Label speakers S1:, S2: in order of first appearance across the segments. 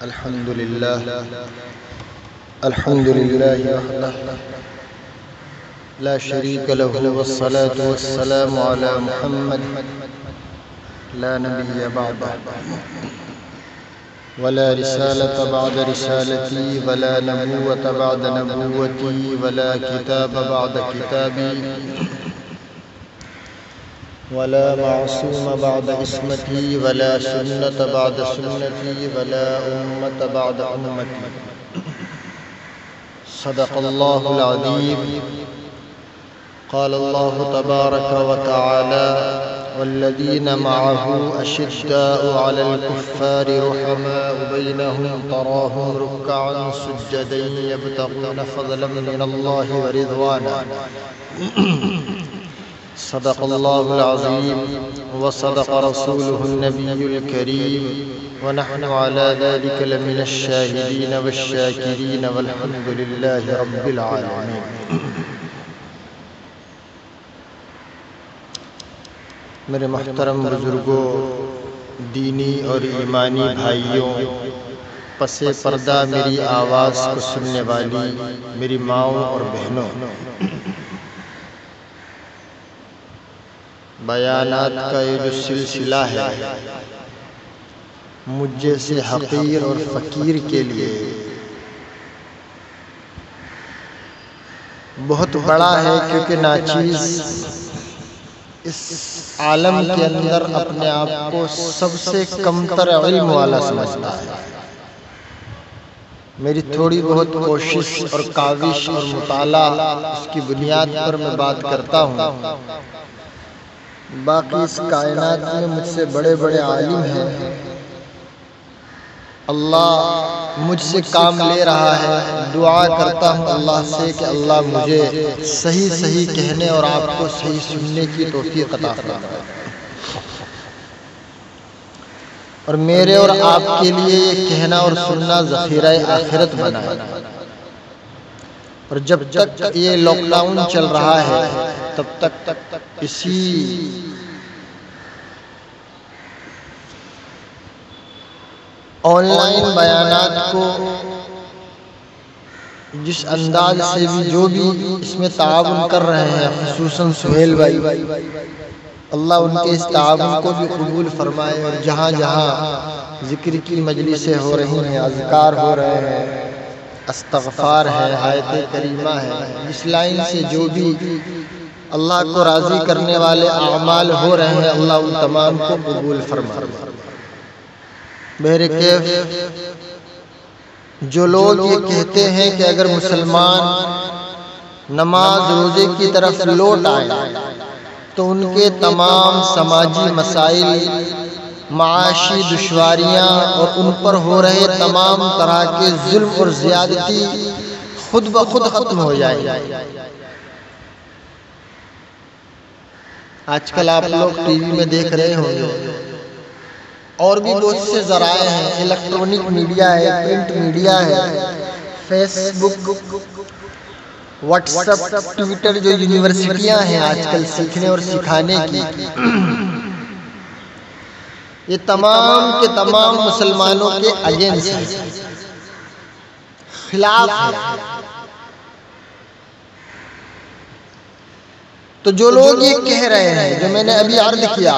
S1: الحمد لله وحده لا شريك له والصلاة والسلام على محمد لا نبي بعده ولا رسالة بعد رسالتي ولا نبوة بعد نبوتي ولا كتاب بعد كتابي ولا معصوم بعد اسمتي ولا سنة بعد سنتي ولا أمة بعد أمتي. صدق الله العظيم. قال الله تبارك وتعالى: والذين معه أشداء على الكفار رحماء بينهم تراهم ركعا سجدا يبتغون فضلا من الله ورضوانا. صدق الله العظيم وصدق رسوله النبي الكريم ونحن على ذلك لمن الشاهدين والشاكرين والحمد لله رب العالمين. میرے محترم بزرگوں، دینی اور ایمانی بھائیوں، پس پردہ میری آواز کو سننے والی میری ماؤں اور بہنوں، بیانات کا یہ جو سلسلہ ہے مجھ جیسے حقیر اور فقیر کے لیے بہت بڑا ہے، کیونکہ ناچیز اس عالم کے اندر اپنے آپ کو سب سے کمتر علم والا سمجھتا ہے. میری تھوڑی بہت کوشش اور کاوش اور مطالعہ اس کی بنیاد پر میں بات کرتا ہوں. باقی اس کائنات میں مجھ سے بڑے بڑے عالم ہیں. اللہ مجھ سے کام لے رہا ہے. دعا کرتا ہوں اللہ سے کہ اللہ مجھے صحیح کہنے اور آپ کو صحیح سننے کی توفیق عطا فرمائے، اور میرے اور آپ کے لیے یہ کہنا اور سننا ذخیرہ آخرت بنائے. اور جب تک یہ لاک ڈاؤن چل رہا ہے تب تک اسی آن لائن بیانات کو جس انداز سے بھی جو بھی اس میں تعاون کر رہے ہیں، خصوصاً سہیل بھائی، اللہ ان کے اس تعاون کو بھی قبول فرمائے. اور جہاں جہاں ذکر کی مجلسیں ہو رہی ہیں، اذکار ہو رہے ہیں، استغفار ہے، آیت کریمہ ہے، اس لائن سے جو بھی اللہ کو راضی کرنے والے اعمال ہو رہے ہیں، اللہ ان تمام کو قبول فرمائے. میرے کیف جو لوگ یہ کہتے ہیں کہ اگر مسلمان نماز روزے کی طرف لوٹ آئے تو ان کے تمام سماجی مسائل، معاشی دشواریاں اور ان پر ہو رہے تمام طرح کے ظلم اور زیادتی خود بخود ختم ہو جائے. آج کل آپ لوگ ٹی وی میں دیکھ رہے ہوں گے، اور بھی بہت سے ذرائع ہیں، الیکٹرونک میڈیا ہے، پرنٹ میڈیا ہے، فیس بک، واٹس ایپ، ٹویٹر، جو یونیورسٹیاں ہیں آج کل سیکھنے اور سکھانے کی، یہ تمام کے تمام مسلمانوں کے اگینسٹ ہیں، خلاف ہیں. تو جو لوگ یہ کہہ رہے ہیں، جو میں نے ابھی عرض کیا،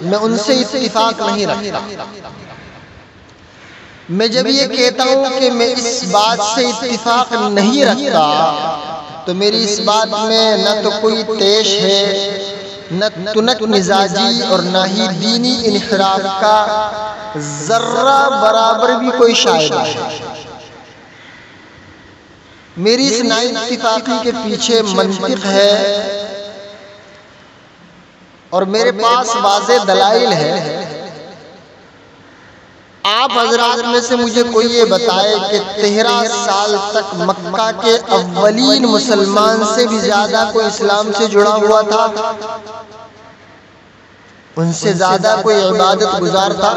S1: میں ان سے اتفاق نہیں رکھتا. میں جب یہ کہتا ہوں کہ میں اس بات سے اتفاق نہیں رکھتا تو میری اس بات میں نہ تو کوئی تیش ہے، نہ تنک مزاجی، اور نہ ہی دینی انحراف کا ذرہ برابر بھی کوئی شائبہ ہے. میری اس نا اتفاقی کے پیچھے منطق ہے، اور میرے پاس واضح دلائل ہے. آپ حضرات میں سے مجھے کوئی یہ بتائے کہ 13 سال تک مکہ کے اولین مسلمان سے بھی زیادہ کوئی اسلام سے جڑا ہوا تھا، ان سے زیادہ کوئی عبادت گزار تھا،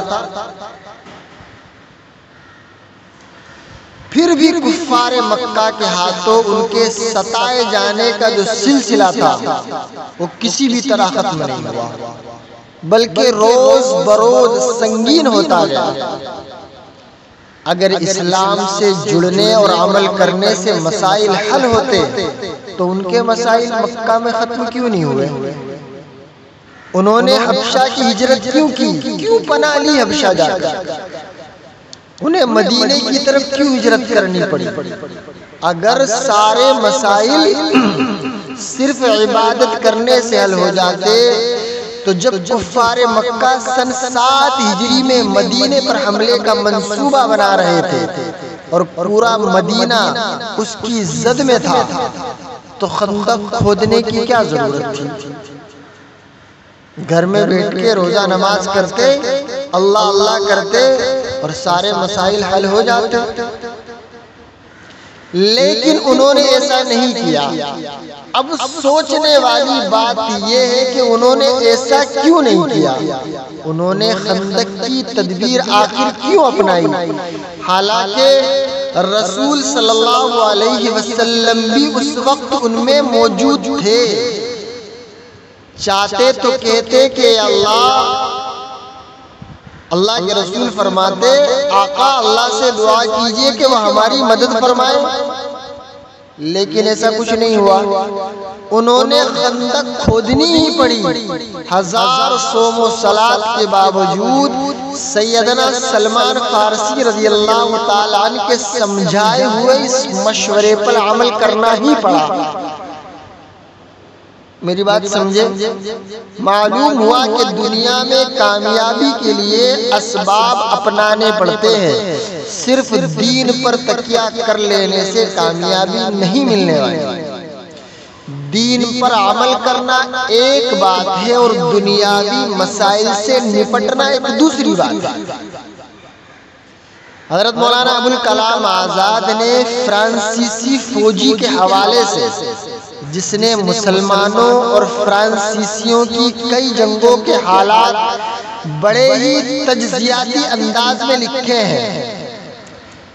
S1: پھر بھی کفار مکہ کے ہاتھوں ان کے ستائے جانے کا جو سلسلہ تھا وہ کسی بھی طرح ختم نہیں ہوا، بلکہ روز بروز سنگین ہوتا گیا. اگر اسلام سے جڑنے اور عمل کرنے سے مسائل حل ہوتے تو ان کے مسائل مکہ میں ختم کیوں نہیں ہوئے؟ انہوں نے حبشہ کی ہجرت کیوں کی؟ کیوں پناہ لی حبشہ جا کر؟ انہیں مدینے کی طرف کیوں ہجرت کرنی پڑی؟ اگر سارے مسائل صرف عبادت کرنے سے حل ہو جاتے تو جب کفار مکہ سن 7 ہجری میں مدینے پر حملے کا منصوبہ بنا رہے تھے اور پورا مدینہ اس کی زد میں تھا تو خندق کھودنے کی کیا ضرورت تھی؟ گھر میں بیٹھ کے روزہ نماز کرتے، اللہ اللہ کرتے اور سارے مسائل حل ہو جاتے۔ لیکن انہوں نے ایسا نہیں کیا۔ اب سوچنے والی بات یہ ہے کہ انہوں نے ایسا کیوں نہیں کیا؟ انہوں نے خندق کی تدبیر آخر کیوں اپنائی؟ حالانکہ رسول صلی اللہ علیہ وسلم بھی اس وقت ان میں موجود تھے۔ چاہتے تو کہتے کہ اللہ کے رسول فرماتے، آقا اللہ سے دعا کیجئے کہ وہ ہماری مدد فرمائے، لیکن ایسا کچھ نہیں ہوا۔ انہوں نے خندق کھودنی ہی پڑی۔ 1000 صوم و صلات کے باوجود سیدنا سلمان فارسی رضی اللہ تعالیٰ عنہ کے سمجھائے ہوئے اس مشورے پر عمل کرنا ہی پڑا۔ میری بات سمجھے؟ معلوم ہوا کہ دنیا میں کامیابی کے لیے اسباب اپنانے پڑتے ہیں، صرف دین پر تکیہ کر لینے سے کامیابی نہیں ملنے والی۔ دین پر عمل کرنا ایک بات ہے اور دنیاوی مسائل سے نپٹنا ایک دوسری بات ہے۔ حضرت مولانا ابوالکلام آزاد نے فرانسیسی فوجی کے حوالے سے، جس نے مسلمانوں اور فرانسیسیوں کی کئی جنگوں کے حالات بڑے ہی تجزیاتی انداز میں لکھے ہیں،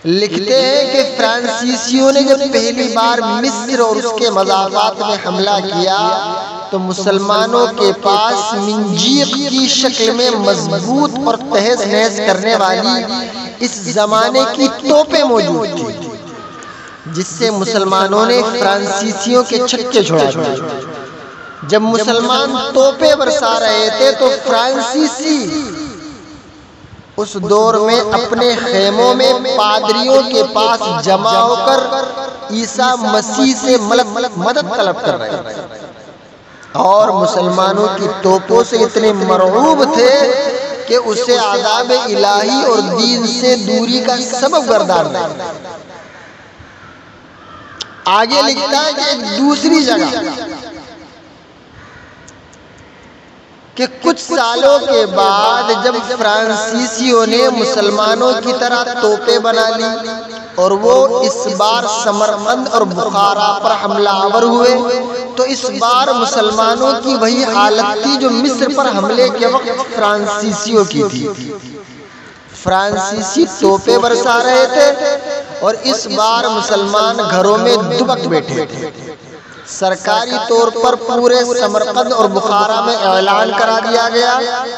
S1: لکھتے ہیں کہ فرانسیسیوں نے جب پہلی بار مصر اور اس کے مضافات میں حملہ کیا تو مسلمانوں کے پاس منجیق کی شکل میں مضبوط اور تہز نہز کرنے والی اس زمانے کی توپیں موجود تھی، جس سے مسلمانوں نے فرانسیسیوں کے چھکے چھوڑا۔ جب مسلمان توپیں برسا رہے تھے تو فرانسیسی اس دور میں اپنے خیموں میں پادریوں کے پاس جمع ہو کر عیسیٰ مسیح سے مدد طلب کر رہے تھے، اور مسلمانوں کی توپوں سے اتنے مرعوب تھے کہ اسے عذاب الہی اور دین سے دوری کا سبب گردان دیا۔ آگے لکھتا ہے کہ ایک دوسری جگہ کہ کچھ سالوں کے بعد جب فرانسیسیوں نے مسلمانوں کی طرح توپیں بنا لی اور وہ اس بار سمرقند اور بخارا پر حملہ آور ہوئے تو اس بار مسلمانوں کی وہی حالت تھی جو مصر پر حملے کے وقت فرانسیسیوں کی تھی۔ فرانسیسی توپیں برسا رہے تھے اور اس بار مسلمان گھروں میں دبک بیٹھے تھے۔ سرکاری طور پر پورے سمرقند اور بخارا میں اعلان کرا دیا گیا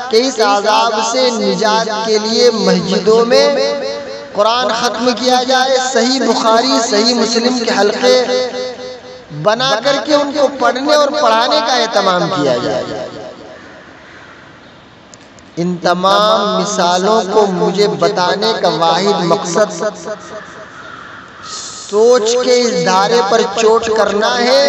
S1: کہ اس عذاب سے نجات کے لیے مسجدوں میں قرآن ختم کیا جائے، صحیح بخاری صحیح مسلم کے حلقے بنا کر کے ان کو پڑھنے اور پڑھانے کا اہتمام کیا جائے۔ ان تمام مثالوں کو مجھے بتانے کا واحد مقصد سوچ کے اس دھارے پر چوٹ کرنا ہے،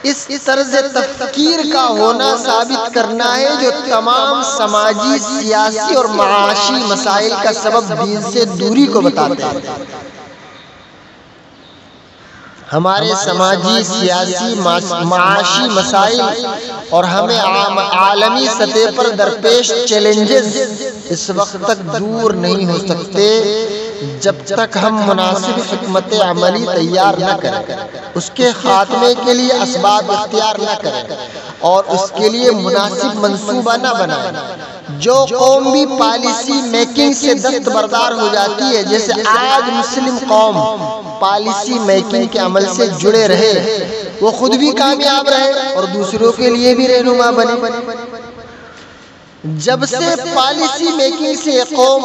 S1: اس طرز تفکیر کا ہونا ثابت کرنا ہے جو تمام سماجی، سیاسی اور معاشی مسائل کا سبب دین سے دوری کو بتاتے ہیں۔ ہمارے سماجی، سیاسی، معاشی مسائل اور ہمیں عالمی سطح پر درپیش چیلنجز اس وقت تک دور نہیں ہو سکتے جب تک ہم مناسب حکمت عملی تیار نہ کریں، اس کے خاتمے کے لیے اسباب اختیار نہ کریں اور اس کے لیے مناسب منصوبہ نہ بنائیں۔ جو قوم بھی پالیسی میکنگ سے دستبردار ہو جاتی ہے، جیسے آج مسلم قوم پالیسی میکنگ کے عمل سے جڑے رہے، وہ خود بھی کامیاب رہے اور دوسروں کے لیے بھی رہنما بنے۔ جب سے پالیسی میکنگ سے قوم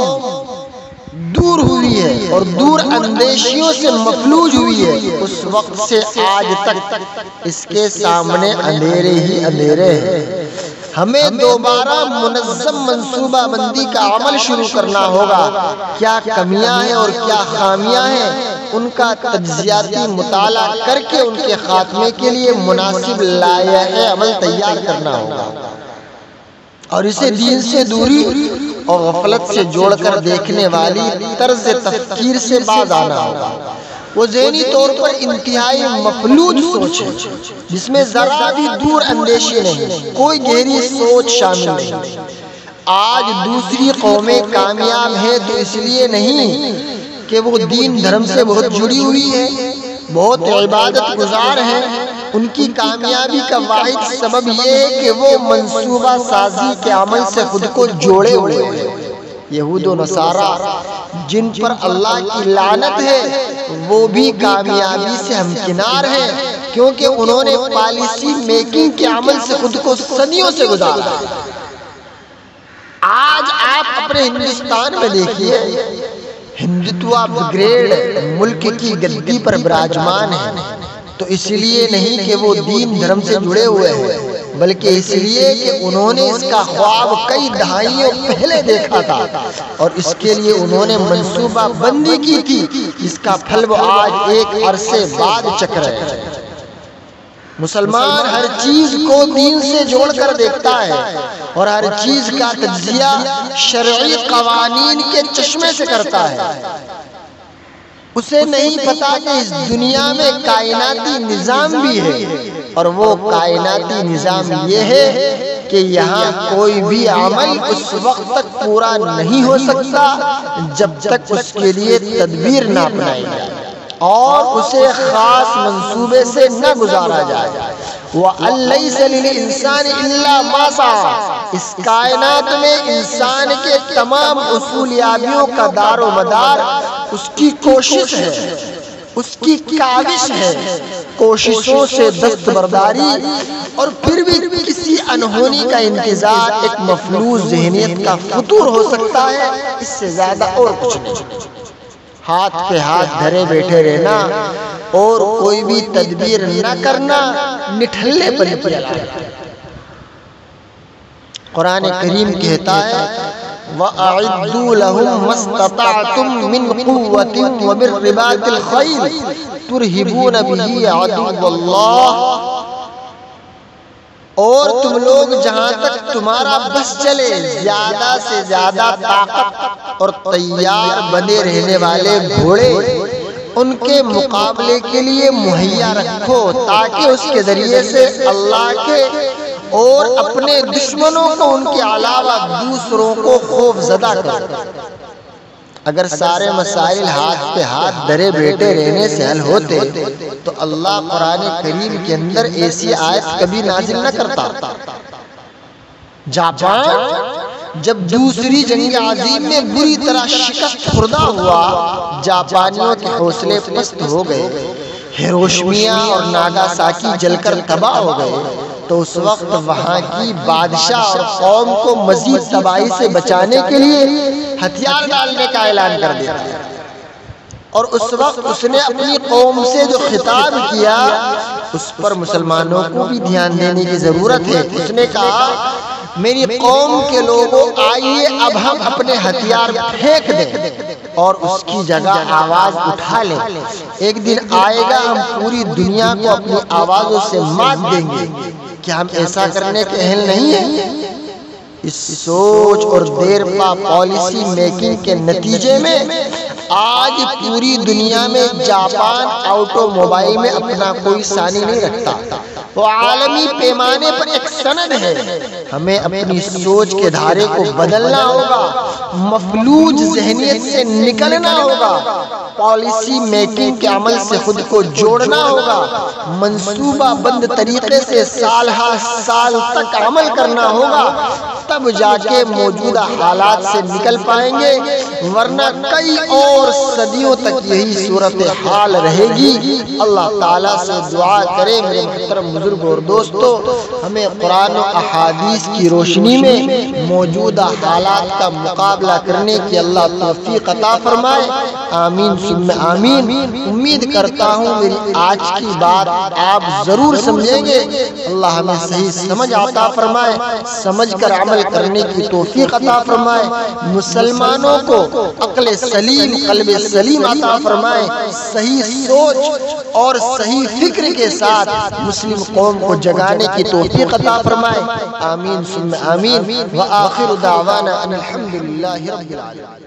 S1: دور ہوئی اور دور اندیشیوں سے مفلوج ہوئی ہے، اس وقت سے آج تک اس کے سامنے اندھیرے ہی اندھیرے ہیں۔ ہمیں دوبارہ منظم منصوبہ بندی کا عمل شروع کرنا ہوگا۔ کیا کمیاں ہیں اور کیا خامیاں ہیں، ان کا تجزیاتی مطالعہ کر کے ان کے خاتمے کے لیے مناسب لائحہ عمل تیار کرنا ہوگا، اور اسے دین سے دوری اور غفلت سے جوڑ کر دیکھنے والی طرز تفکیر سے باز آنا ہوگا۔ وہ ذہنی طور پر انتہائی مفلوج سوچ ہے، جس میں ذرا بھی دور اندیشی نہیں، کوئی گہری سوچ شامل نہیں۔ آج دوسری قومیں کامیاب ہیں تو اس لیے نہیں کہ وہ دین دھرم سے بہت جڑی ہوئی ہے، بہت عبادت گزار ہیں۔ ان کی کامیابی کا واحد سبب یہ ہے کہ وہ منصوبہ سازی کے عمل سے خود کو جوڑے ہوئے ہیں۔ یہود و نصارہ جن پر اللہ کی لعنت ہے، وہ بھی کامیابی سے ہمکنار ہیں، کیونکہ انہوں نے پالیسی میکنگ کے عمل سے خود کو صدیوں سے گزارا۔ آج آپ اپنے ہندوستان میں دیکھیے، ہندوتوا بگریڈ ملک کی گدی پر براجمان ہے، تو اس لیے نہیں کہ وہ دین دھرم سے جڑے ہوئے ہیں، بلکہ اس لیے کہ انہوں نے اس کا خواب کئی دہائیوں پہلے دیکھا تھا، اور اس کے لیے انہوں نے منصوبہ بندی کی تھی، جس کا پھل وہ آج ایک عرصے بعد چکھ رہے ہیں۔ مسلمان ہر چیز کو دین سے جوڑ کر دیکھتا ہے، اور ہر چیز کا تجزیہ شرعی قوانین کے چشمے سے کرتا ہے۔ اسے نہیں پتا کہ اس دنیا میں کائناتی نظام بھی ہے، اور وہ کائناتی نظام یہ ہے کہ یہاں کوئی بھی عمل اس وقت تک پورا نہیں ہو سکتا جب تک اس کے لیے تدبیر نہ اپنائی جائے اور اسے خاص منصوبے سے نہ گزارا جائے۔ وَأَن لَّيْسَ لِلْإِنسَانِ إِلَّا مَا سَعَىٰ، اس کائنات میں انسان کے تمام حصولیابیوں کا دار و مدار اس کی کوشش ہے، اس کی کاوش ہے۔ کوششوں سے دستبرداری اور پھر بھی کسی انہونی کا انتظار ایک مفلوج ذہنیت کا فطور ہو سکتا ہے، اس سے زیادہ اور کچھ نہیں۔ ہاتھ پہ ہاتھ دھرے بیٹھے رہنا اور کوئی بھی تدبیر نہ کرنا نٹھلے پن کی علامت ہے۔ قرآن کریم کہتا ہے وَأَعِدُّوا لَهُم مَّا اسْتَطَعْتُم مِّن قُوَّةٍ وَمِن رِّبَاطِ الْخَيْلِ تُرْهِبُونَ بِهِ عَدُوَّ اللَّهِ، اور تم لوگ جہاں تک تمہارا بس چلے زیادہ سے زیادہ طاقت اور تیار بنے رہنے والے گھوڑے ان کے مقابلے کے لیے مہیا رکھو، تاکہ اس کے ذریعے سے اللہ کے اور اپنے دشمنوں کو ان کے علاوہ دوسروں کو خوف زدہ کرو۔ اگر سارے مسائل ہاتھ پہ ہاتھ دھرے بیٹھے رہنے سے حل ہوتے تو اللہ قرآن کریم کے اندر ایسی آیت کبھی نازل نہ کرتا۔ جاپان جب دوسری جنگ عظیم میں بری طرح شکست خوردہ ہوا، جاپانیوں کے حوصلے پست ہو گئے، ہیروشیما اور ناگاساکی جل کر تباہ ہو گئے، تو اس وقت وہاں کی بادشاہ اور قوم کو مزید تباہی سے بچانے کے لیے ہتھیار ڈالنے کا اعلان کر دیا، اور اس وقت اس نے اپنی قوم سے جو خطاب کیا اس پر مسلمانوں کو بھی دھیان دینے کی ضرورت ہے۔ اس نے کہا میری قوم کے لوگوں، آئیے اب ہم اپنے ہتھیار پھینک دیں اور اس کی جگہ آواز اٹھا لیں۔ ایک دن آئے گا ہم پوری دنیا کو اپنی آوازوں سے مات دیں گے۔ کیا ہم ایسا کرنے کے اہل نہیں ہیں؟ اس سوچ اور دیرپا پالیسی میکنگ کے نتیجے میں آج پوری دنیا میں جاپان آٹو موبائل میں اپنا کوئی ثانی نہیں رکھتا، وہ عالمی پیمانے پر ایک سند ہے۔ ہمیں اپنی سوچ کے دھارے کو بدلنا ہوگا، مفلوج ذہنیت سے نکلنا ہوگا، پالیسی میکنگ کے عمل سے خود کو جوڑنا ہوگا، منصوبہ بند طریقے سے سال ہر سال تک عمل کرنا ہوگا، تب جا کے موجودہ حالات سے نکل پائیں گے، ورنہ کئی اور صدیوں تک یہی صورتحال رہے گی۔ اللہ تعالیٰ سے دعا کرے میرے محترم بزرگ اور دوستو، ہمیں قرآن و احادیث احادیث کی روشنی میں موجودہ حالات کا مقابلہ کرنے کی اللہ توفیق عطا فرمائے۔ آمین ثم آمین۔ امید کرتا ہوں میری آج کی بات آپ ضرور سمجھیں گے۔ اللہ ہمیں صحیح سمجھ عطا فرمائے، سمجھ کر عمل کرنے کی توفیق عطا فرمائے، مسلمانوں کو عقل سلیم، قلب سلیم عطا فرمائے، صحیح سوچ اور صحیح فکر کے ساتھ مسلم قوم کو جگانے کی توفیق عطا فرمائے۔ آمین ثم آمین۔ وآخر دعوانا ان الحمد للہ رب العالمین۔